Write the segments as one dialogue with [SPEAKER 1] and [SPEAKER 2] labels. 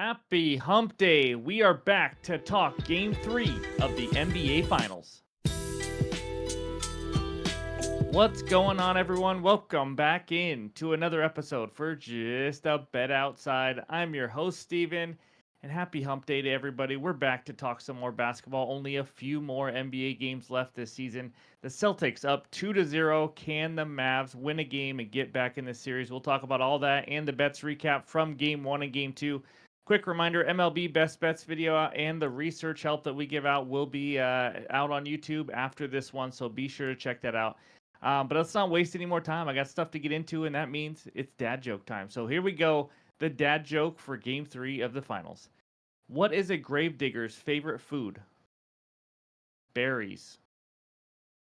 [SPEAKER 1] Happy Hump Day. We are back to talk Game 3 of the NBA Finals. What's going on, everyone? Welcome back in to another episode for Just a Bet Outside. I'm your host, Steven, and happy Hump Day to everybody. We're back to talk some more basketball. Only a few more NBA games left this season. The Celtics up 2-0. Can the Mavs win a game and get back in this series? We'll talk about all that and the bets recap from Game 1 and Game 2. Quick reminder, MLB Best Bets video and the research help that we give out will be out on YouTube after this one, so be sure to check that out. But let's not waste any more time. I got stuff to get into, and that means it's dad joke time. So here we go. The dad joke for Game 3 of the Finals. What is a gravedigger's favorite food? Berries.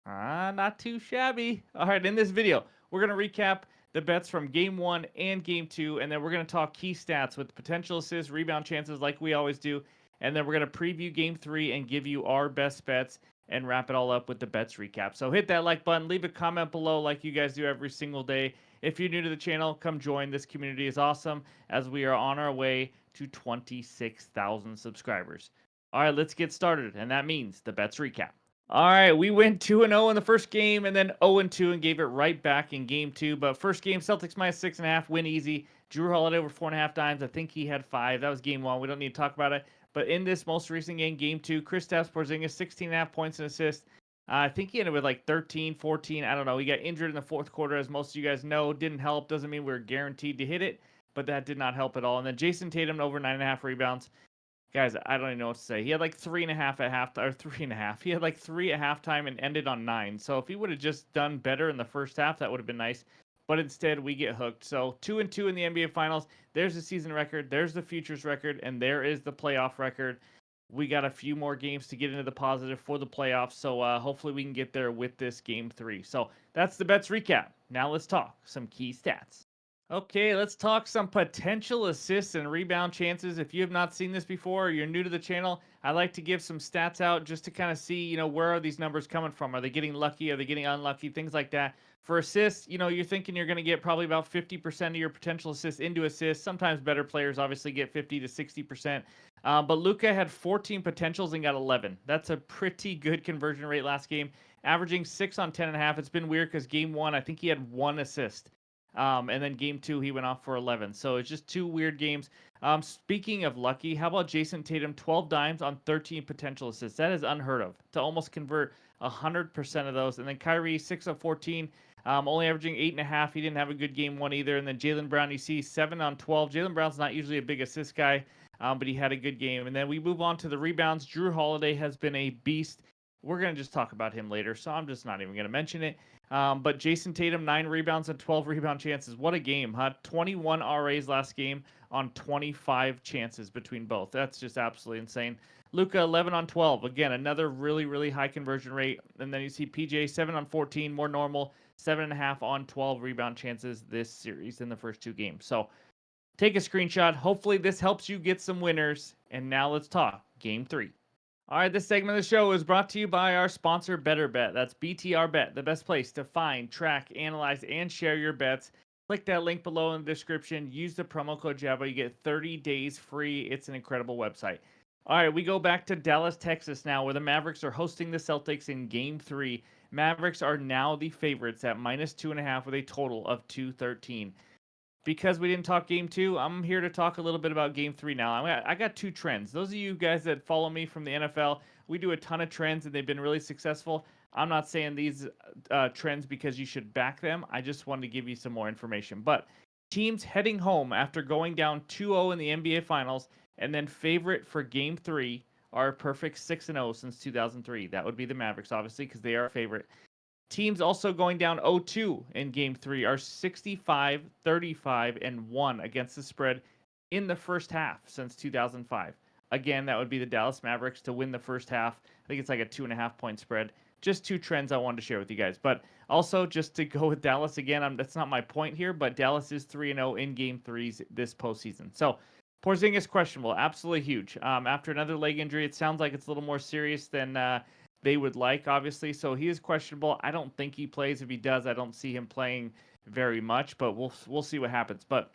[SPEAKER 1] Not too shabby. All right, in this video, we're going to recap the bets from Game 1 and Game 2, and then we're going to talk key stats with potential assists, rebound chances like we always do, and then we're going to preview Game 3 and give you our best bets and wrap it all up with the bets recap. So hit that like button, leave a comment below like you guys do every single day. If you're new to the channel, come join. This community is awesome as we are on our way to 26,000 subscribers. All right, let's get started, and that means the bets recap. All right, we went 2-0 in the first game and then 0-2 and gave it right back in Game 2. But first game, Celtics minus 6.5, win easy. Drew Holiday over 4.5 times. I think he had 5. That was Game 1. We don't need to talk about it. But in this most recent game, Game 2, Kristaps Porzingis, 16.5 points and assists. I think he ended with like 13, 14. I don't know. He got injured in the fourth quarter, as most of you guys know. Didn't help. Doesn't mean we're guaranteed to hit it, but that did not help at all. And then Jason Tatum over 9.5 rebounds. Guys, I don't even know what to say. He had like 3.5 at halftime, or 3.5. He had like 3 at halftime and ended on 9. So if he would have just done better in the first half, that would have been nice. But instead, we get hooked. So 2-2 in the NBA Finals. There's the season record. There's the futures record. And there is the playoff record. We got a few more games to get into the positive for the playoffs. So hopefully we can get there with this Game 3. So that's the bets recap. Now let's talk some key stats. Okay, let's talk some potential assists and rebound chances. If you have not seen this before or you're new to the channel, I like to give some stats out just to kind of see, where are these numbers coming from? Are they getting lucky? Are they getting unlucky? Things like that. For assists, you're thinking you're going to get probably about 50% of your potential assists into assists. Sometimes better players obviously get 50 to 60%. But Luka had 14 potentials and got 11. That's a pretty good conversion rate last game, averaging 6 on 10.5. It's been weird because Game 1, I think he had 1 assist. And then Game 2, he went off for 11. So it's just 2 weird games. Speaking of lucky, how about Jason Tatum? 12 dimes on 13 potential assists. That is unheard of to almost convert 100% of those. And then Kyrie, 6 of 14, only averaging 8.5. He didn't have a good Game 1 either. And then Jaylen Brown, you see 7 on 12. Jaylen Brown's not usually a big assist guy, but he had a good game. And then we move on to the rebounds. Drew Holiday has been a beast. We're going to just talk about him later, so I'm just not even going to mention it. But Jason Tatum, 9 rebounds and 12 rebound chances. What a game, huh? 21 RAs last game on 25 chances between both. That's just absolutely insane. Luka, 11 on 12. Again, another really, really high conversion rate. And then you see PJ, 7 on 14, more normal. 7.5 on 12 rebound chances this series in the first 2 games. So take a screenshot. Hopefully this helps you get some winners. And now let's talk Game 3. All right, this segment of the show is brought to you by our sponsor, BetterBet. That's BTR Bet, the best place to find, track, analyze, and share your bets. Click that link below in the description. Use the promo code JAVA. You get 30 days free. It's an incredible website. All right, we go back to Dallas, Texas now, where the Mavericks are hosting the Celtics in Game 3. Mavericks are now the favorites at minus 2.5 with a total of 213. Because we didn't talk Game 2, I'm here to talk a little bit about Game 3 now. I got 2 trends. Those of you guys that follow me from the NFL, we do a ton of trends and they've been really successful. I'm not saying these trends because you should back them. I just wanted to give you some more information. But teams heading home after going down 2-0 in the NBA Finals and then favorite for Game 3 are a perfect 6-0 since 2003. That would be the Mavericks, obviously, because they are a favorite. Teams also going down 0-2 in Game 3 are 65, 35, and 1 against the spread in the first half since 2005. Again, that would be the Dallas Mavericks to win the first half. I think it's like a 2.5 point spread. Just 2 trends I wanted to share with you guys. But also, just to go with Dallas again, that's not my point here, but Dallas is 3-0 in Game 3s this postseason. So, Porzingis questionable, absolutely huge. After another leg injury, it sounds like it's a little more serious than they would like, obviously. So he is questionable. I don't think he plays. If he does, I don't see him playing very much, but we'll see what happens. But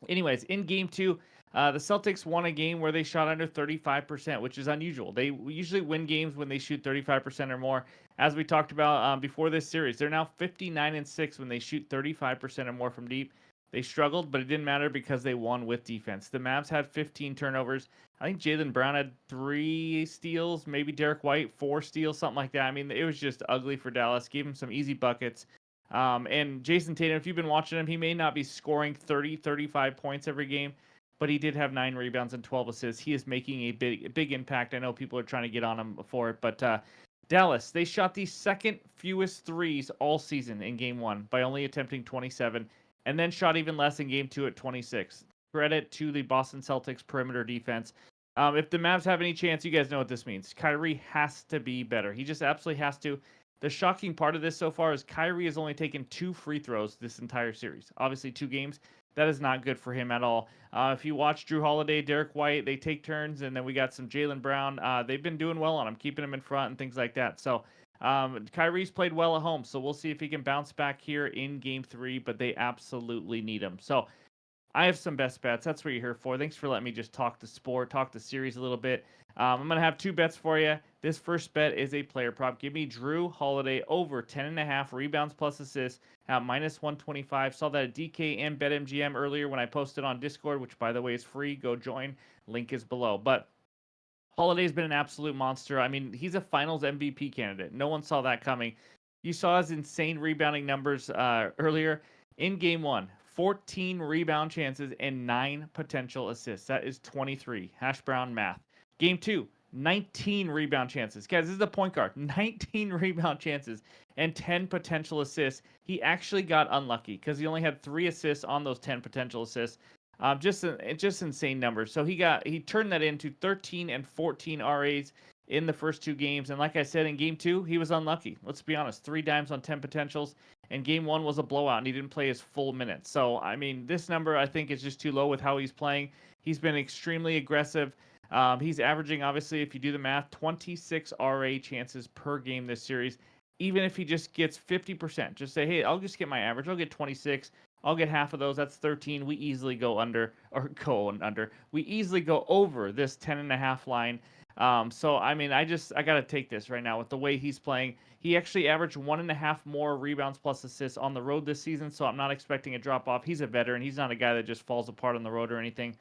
[SPEAKER 1] anyways, in Game 2, The Celtics won a game where they shot under 35%, which is unusual. They usually win games when they shoot 35% or more. As we talked about before this series, they're now 59-6 when they shoot 35% or more from deep. They struggled, but it didn't matter because they won with defense. The Mavs had 15 turnovers. I think Jaylen Brown had 3 steals, maybe Derek White 4 steals, something like that. I mean, it was just ugly for Dallas. Gave him some easy buckets. And Jason Tatum, if you've been watching him, he may not be scoring 30, 35 points every game, but he did have 9 rebounds and 12 assists. He is making a big impact. I know people are trying to get on him for it, but Dallas, they shot the second fewest threes all season in game 1 by only attempting 27, and then shot even less in game 2 at 26. Credit to the Boston Celtics perimeter defense. If the Mavs have any chance, you guys know what this means. Kyrie has to be better. He just absolutely has to. The shocking part of this so far is Kyrie has only taken 2 free throws this entire series. Obviously, 2 games. That is not good for him at all. If you watch Drew Holiday, Derek White, they take turns, and then we got some Jaylen Brown. They've been doing well on him, keeping him in front and things like that. So Kyrie's played well at home, so we'll see if he can bounce back here in Game 3, but they absolutely need him. So I have some best bets. That's what you're here for. Thanks for letting me just talk the sport, talk the series a little bit. I'm going to have 2 bets for you. This first bet is a player prop. Give me Drew Holiday over 10.5 rebounds plus assists at -125. Saw that at DK and BetMGM earlier when I posted on Discord, which, by the way, is free. Go join. Link is below. But Holiday's been an absolute monster. I mean, he's a finals MVP candidate. No one saw that coming. You saw his insane rebounding numbers earlier in game 1. 14 rebound chances and 9 potential assists. That is 23. Hash Brown math. Game 2, 19 rebound chances. Guys, this is a point guard. 19 rebound chances and 10 potential assists. He actually got unlucky because he only had 3 assists on those 10 potential assists. Just insane numbers. So he turned that into 13 and 14 RAs in the first 2 games. And like I said, in game 2, he was unlucky. Let's be honest. 3 dimes on 10 potentials. And game 1 was a blowout, and he didn't play his full minutes. So, I mean, this number, I think, is just too low with how he's playing. He's been extremely aggressive. He's averaging, obviously, if you do the math, 26 RA chances per game this series. Even if he just gets 50%, just say, hey, I'll just get my average. I'll get 26. I'll get half of those. That's 13. We easily go under. We easily go over this 10.5 line. So, I mean, I got to take this right now with the way he's playing. He actually averaged 1.5 more rebounds plus assists on the road this season, so I'm not expecting a drop-off. He's a veteran. He's not a guy that just falls apart on the road or anything.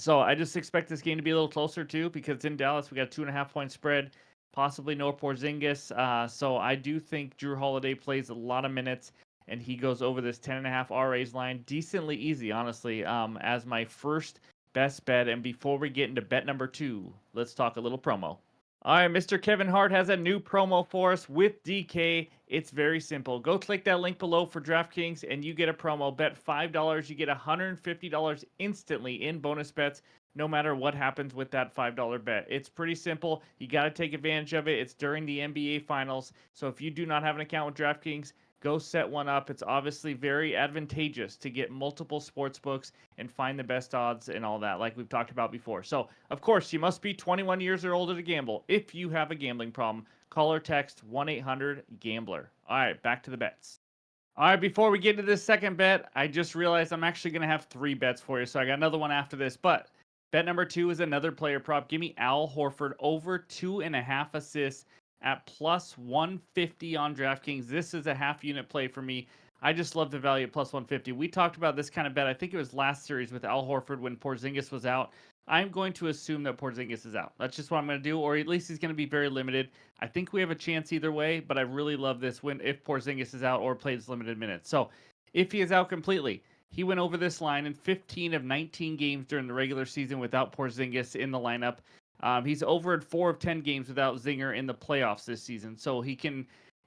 [SPEAKER 1] So I just expect this game to be a little closer, too, because it's in Dallas. We got a 2.5-point spread, possibly no Porzingis. So I do think Drew Holiday plays a lot of minutes, and he goes over this 10.5 RAs line decently easy, honestly, as my first best bet. And before we get into bet number 2, let's talk a little promo. All right, Mr. Kevin Hart has a new promo for us with DK. It's very simple. Go click that link below for DraftKings, and you get a promo. Bet $5, you get $150 instantly in bonus bets, no matter what happens with that $5 bet. It's pretty simple. You got to take advantage of it. It's during the NBA Finals, so if you do not have an account with DraftKings, go set one up. It's obviously very advantageous to get multiple sports books and find the best odds and all that, like we've talked about before. So, of course, you must be 21 years or older to gamble. If you have a gambling problem, call or text 1-800-GAMBLER. All right, back to the bets. All right, before we get into this second bet, I just realized I'm actually going to have 3 bets for you, so I got another one after this. But bet number 2 is another player prop. Give me Al Horford over 2.5 assists at +150 on DraftKings. This is a half unit play for me. I just love the value at +150. We talked about this kind of bet. I think it was last series with Al Horford when Porzingis was out. I'm going to assume that Porzingis is out. That's just what I'm going to do, or at least he's going to be very limited. I think we have a chance either way, but I really love this win if Porzingis is out or plays limited minutes. So if he is out completely, he went over this line in 15 of 19 games during the regular season without Porzingis in the lineup. He's over at 4 of 10 games without Zinger in the playoffs this season. So he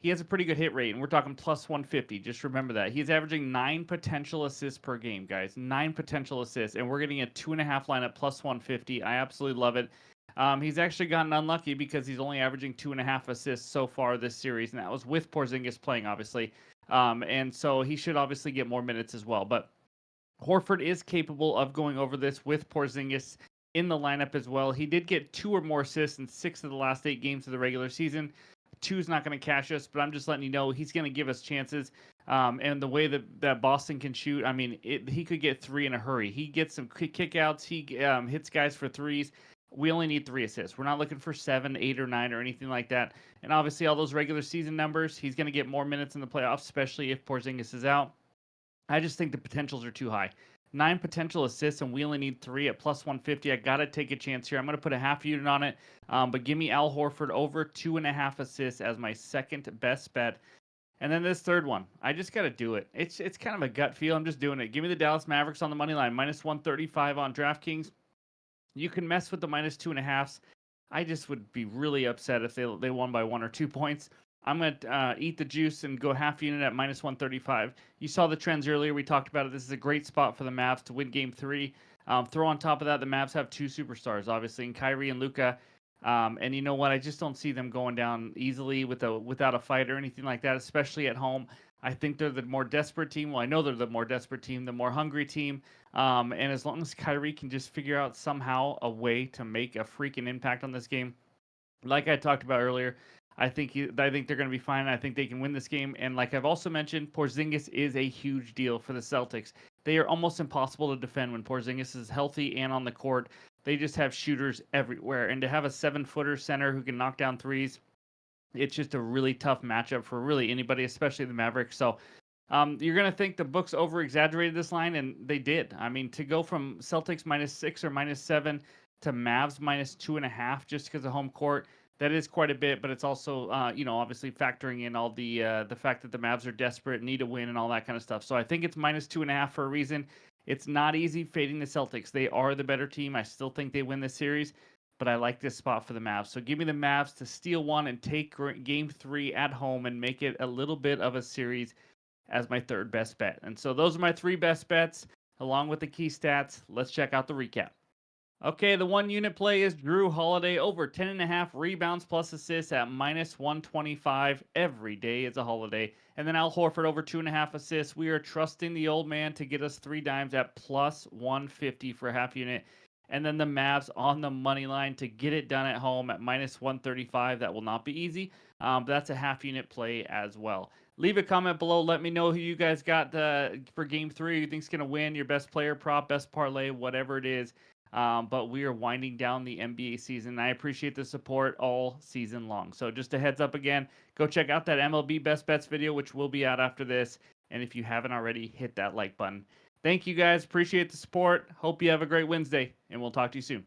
[SPEAKER 1] has a pretty good hit rate, and we're talking +150. Just remember that. He's averaging 9 potential assists per game, guys. 9 potential assists, and we're getting a 2.5 lineup +150. I absolutely love it. He's actually gotten unlucky because he's only averaging 2.5 assists so far this series, and that was with Porzingis playing, obviously. And so he should obviously get more minutes as well. But Horford is capable of going over this with Porzingis in the lineup as well. He did get 2 or more assists in 6 of the last 8 games of the regular season. 2's not going to cash us, but I'm just letting you know he's going to give us chances. And the way that Boston can shoot, I mean, he could get 3 in a hurry. He gets some kickouts. He hits guys for threes. We only need 3 assists. We're not looking for 7, 8, or 9 or anything like that. And obviously, all those regular season numbers, he's going to get more minutes in the playoffs, especially if Porzingis is out. I just think the potentials are too high. 9 potential assists, and we only need 3 at plus 150. I got to take a chance here. I'm going to put a half unit on it, but give me Al Horford over 2.5 assists as my second best bet. And then this third one, I just got to do it. It's kind of a gut feel. I'm just doing it. Give me the Dallas Mavericks on the money line, minus 135 on DraftKings. You can mess with the minus 2.5s. I just would be really upset if they won by 1 or 2 points. I'm going to eat the juice and go half unit at minus 135. You saw the trends earlier. We talked about it. This is a great spot for the Mavs to win Game 3. Throw on top of that, the Mavs have 2 superstars, obviously, in Kyrie and Luka. And you know what? I just don't see them going down easily without a fight or anything like that, especially at home. I think they're the more desperate team. Well, I know they're the more desperate team, the more hungry team. And as long as Kyrie can just figure out somehow a way to make a freaking impact on this game, like I talked about earlier, I think they're going to be fine. I think they can win this game. And like I've also mentioned, Porzingis is a huge deal for the Celtics. They are almost impossible to defend when Porzingis is healthy and on the court. They just have shooters everywhere. And to have a 7-footer center who can knock down threes, it's just a really tough matchup for really anybody, especially the Mavericks. So you're going to think the books over-exaggerated this line, and they did. I mean, to go from Celtics -6 or -7 to Mavs -2.5 just because of home court, that is quite a bit, but it's also, obviously factoring in all the fact that the Mavs are desperate, need a win, and all that kind of stuff. So I think it's -2.5 for a reason. It's not easy fading the Celtics. They are the better team. I still think they win this series, but I like this spot for the Mavs. So give me the Mavs to steal 1 and take Game 3 at home and make it a little bit of a series as my third best bet. And so those are my 3 best bets, along with the key stats. Let's check out the recap. Okay, the 1 unit play is Drew Holiday over 10.5 rebounds plus assists at -125. Every day is a holiday. And then Al Horford over 2.5 assists. We are trusting the old man to get us 3 dimes at plus 150 for a half unit. And then the Mavs on the money line to get it done at home at -135. That will not be easy, but that's a half unit play as well. Leave a comment below. Let me know who you guys got for Game 3. Who you think's going to win? Your best player prop, best parlay, whatever it is. But we are winding down the NBA season. I appreciate the support all season long. So just a heads up again, go check out that MLB Best Bets video, which will be out after this. And if you haven't already, hit that like button. Thank you guys. Appreciate the support. Hope you have a great Wednesday, and we'll talk to you soon.